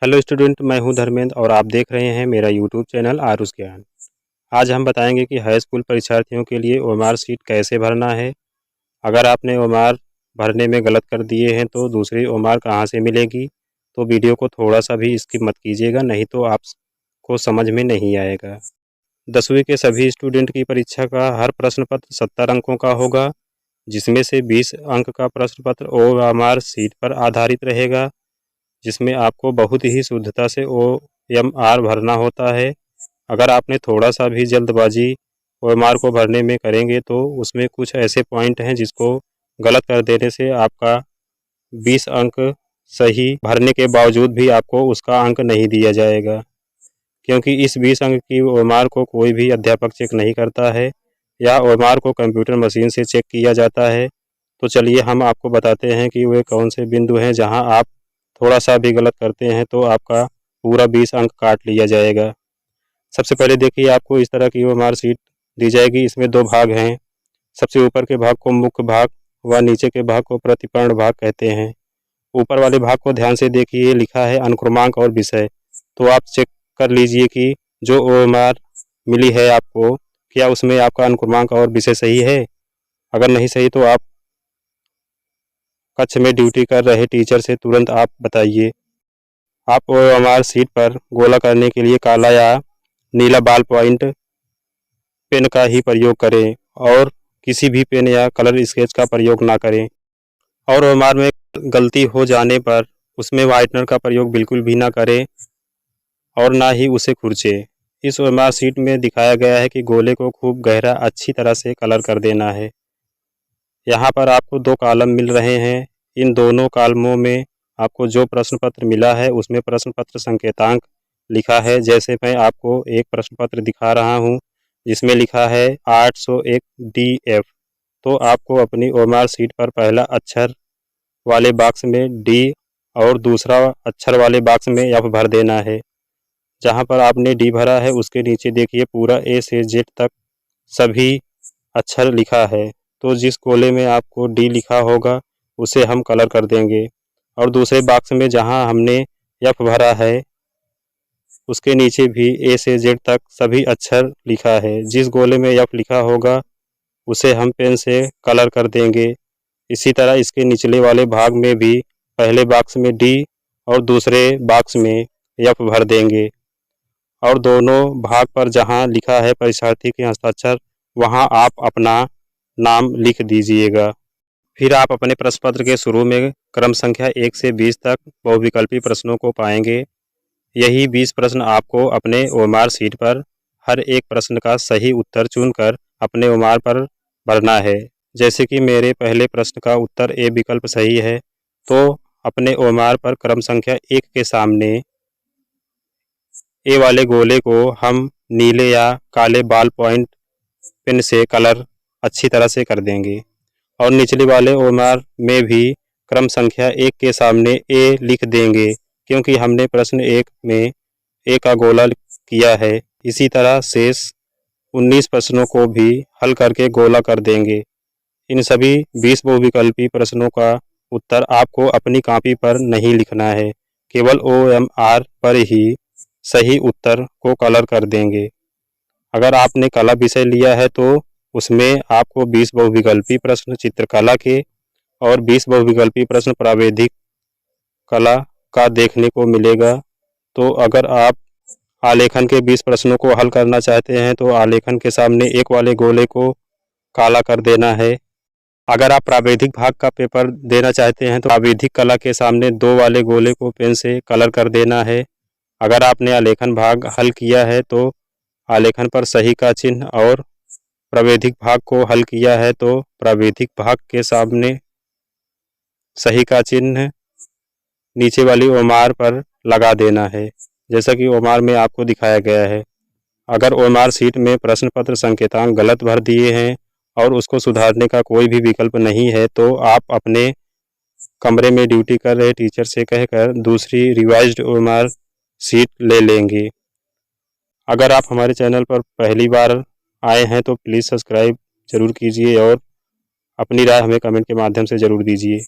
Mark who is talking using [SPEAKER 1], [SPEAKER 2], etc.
[SPEAKER 1] Hello student, मैं हूं धर्मेंद्र और आप देख रहे हैं मेरा यूट्यूब चैनल आरुष ज्ञान। आज हम बताएंगे कि हाई स्कूल परीक्षार्थियों के लिए ओएमआर सीट कैसे भरना है। अगर आपने ओएमआर भरने में गलत कर दिए हैं तो दूसरी ओएमआर कहां से मिलेगी। तो वीडियो को थोड़ा सा भी स्किप मत कीजिएगा, नहीं तो आपको समझ में नहीं आएगा। 10वीं के सभी स्टूडेंट की परीक्षा का हर प्रश्न पत्र 70 अंकों का होगा, जिसमें से 20 अंक का प्रश्न पत्र ओएमआर सीट पर आधारित रहेगा, जिसमें आपको बहुत ही शुद्धता से ओएमआर भरना होता है। अगर आपने थोड़ा सा भी जल्दबाजी ओएमआर को भरने में करेंगे तो उसमें कुछ ऐसे पॉइंट हैं जिसको गलत कर देने से आपका 20 अंक सही भरने के बावजूद भी आपको उसका अंक नहीं दिया जाएगा, क्योंकि इस 20 अंक की ओएमआर को कोई भी अध्यापक चेक नहीं करता है। या ओएमआर को कंप्यूटर मशीन से चेक किया जाता है। तो चलिए हम आपको बताते हैं कि वे कौन से बिंदु हैं जहां आप थोड़ा सा भी गलत करते हैं तो आपका पूरा 20 अंक काट लिया जाएगा। सबसे पहले देखिए, आपको इस तरह की ओएमआर शीट दी जाएगी। इसमें दो भाग हैं। सबसे ऊपर के भाग को मुख्य भाग व नीचे के भाग को प्रतिपूर्ण भाग कहते हैं। ऊपर वाले भाग को ध्यान से देखिए, लिखा है अनुक्रमांक और विषय। तो आप चेक कर लीजिए कि जो ओएमआर मिली है आपको, क्या उसमें आपका अनुक्रमांक और विषय सही है। अगर नहीं सही तो आप कक्ष में ड्यूटी कर रहे टीचर से तुरंत आप बताइए। आप ओएमआर सीट पर गोला करने के लिए काला या नीला बॉल पॉइंट पेन का ही प्रयोग करें और किसी भी पेन या कलर स्केच का प्रयोग ना करें। और ओएमआर में गलती हो जाने पर उसमें वाइटनर का प्रयोग बिल्कुल भी ना करें और ना ही उसे खुरचे। इस ओएमआर सीट में दिखाया गया है कि गोले को खूब गहरा अच्छी तरह से कलर कर देना है। यहाँ पर आपको दो कॉलम मिल रहे हैं। इन दोनों कॉलमों में आपको जो प्रश्न पत्र मिला है उसमें प्रश्न पत्र संकेतांक लिखा है। जैसे मैं आपको एक प्रश्न पत्र दिखा रहा हूँ जिसमें लिखा है 801 DF। तो आपको अपनी ओएमआर सीट पर पहला अक्षर वाले बॉक्स में D और दूसरा अक्षर वाले बॉक्स में F भर देना है। जहाँ पर आपने D भरा है उसके नीचे देखिए पूरा A से Z तक सभी अक्षर लिखा है। तो जिस गोले में आपको D लिखा होगा उसे हम कलर कर देंगे। और दूसरे बॉक्स में जहां हमने F भरा है उसके नीचे भी A से Z तक सभी अक्षर लिखा है। जिस गोले में F लिखा होगा उसे हम पेन से कलर कर देंगे। इसी तरह इसके निचले वाले भाग में भी पहले बॉक्स में D और दूसरे बॉक्स में F भर देंगे। और दोनों भाग पर जहां लिखा है परीक्षार्थी के हस्ताक्षर, वहां आप अपना नाम लिख दीजिएगा। फिर आप अपने प्रश्न पत्र के शुरू में क्रम संख्या 1 से 20 तक बहुविकल्पी प्रश्नों को पाएंगे। यही 20 प्रश्न आपको अपने ओएमआर सीट पर हर एक प्रश्न का सही उत्तर चुनकर अपने ओएमआर पर भरना है। जैसे कि मेरे पहले प्रश्न का उत्तर ए विकल्प सही है, तो अपने ओएमआर पर क्रम संख्या 1 के सामने ए वाले गोले को हम नीले या काले बॉल पॉइंट पेन से कलर अच्छी तरह से कर देंगे। और निचले वाले ओएमआर में भी क्रम संख्या 1 के सामने ए लिख देंगे, क्योंकि हमने प्रश्न 1 में ए का गोला किया है। इसी तरह शेष 19 प्रश्नों को भी हल करके गोला कर देंगे। इन सभी 20 बहुविकल्पी प्रश्नों का उत्तर आपको अपनी कॉपी पर नहीं लिखना है, केवल ओएमआर पर ही सही उत्तर को कलर कर देंगे। अगर आपने कला विषय लिया है तो उसमें आपको 20 बहुविकल्पी प्रश्न चित्रकला के और 20 बहुविकल्पी प्रश्न प्रावैधिक कला का देखने को मिलेगा। तो अगर आप आलेखन के 20 प्रश्नों को हल करना चाहते हैं तो आलेखन के सामने एक वाले गोले को काला कर देना है। अगर आप प्रावैधिक भाग का पेपर देना चाहते हैं तो प्रावैधिक कला के सामने 2 वाले गोले को पेन से कलर कर देना है। अगर आपने आलेखन भाग हल किया है तो आलेखन पर सही का चिन्ह और प्रावैधिक भाग को हल किया है तो प्रावैधिक भाग के सामने सही का चिन्ह नीचे वाली ओएमआर पर लगा देना है, जैसा कि ओएमआर में आपको दिखाया गया है। अगर ओएमआर सीट में प्रश्न पत्र संकेतांक गलत भर दिए हैं और उसको सुधारने का कोई भी विकल्प नहीं है तो आप अपने कमरे में ड्यूटी कर रहे टीचर से कहकर दूसरी रिवाइज्ड ओएमआर सीट ले लेंगे। अगर आप हमारे चैनल पर पहली बार आए हैं तो प्लीज़ सब्सक्राइब ज़रूर कीजिए और अपनी राय हमें कमेंट के माध्यम से ज़रूर दीजिए।